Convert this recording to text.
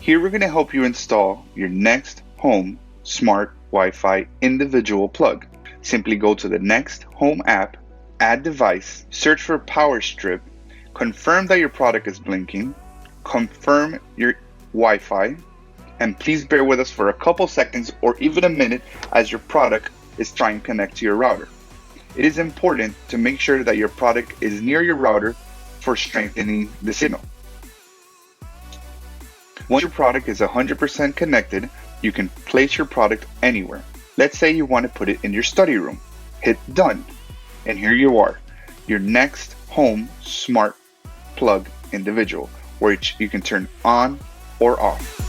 Here we're going to help you install your Next Home Smart Wi-Fi individual plug. Simply go to the Next Home app, add device, search for power strip, confirm that your product is blinking, confirm your Wi-Fi, and please bear with us for a couple seconds or even a minute as your product is trying to connect to your router. It is important to make sure that your product is near your router for strengthening the signal. Once your product is 100% connected, you can place your product anywhere. Let's say you want to put it in your study room. Hit done. And here you are, your Next Home Smart Plug individual, which you can turn on or off.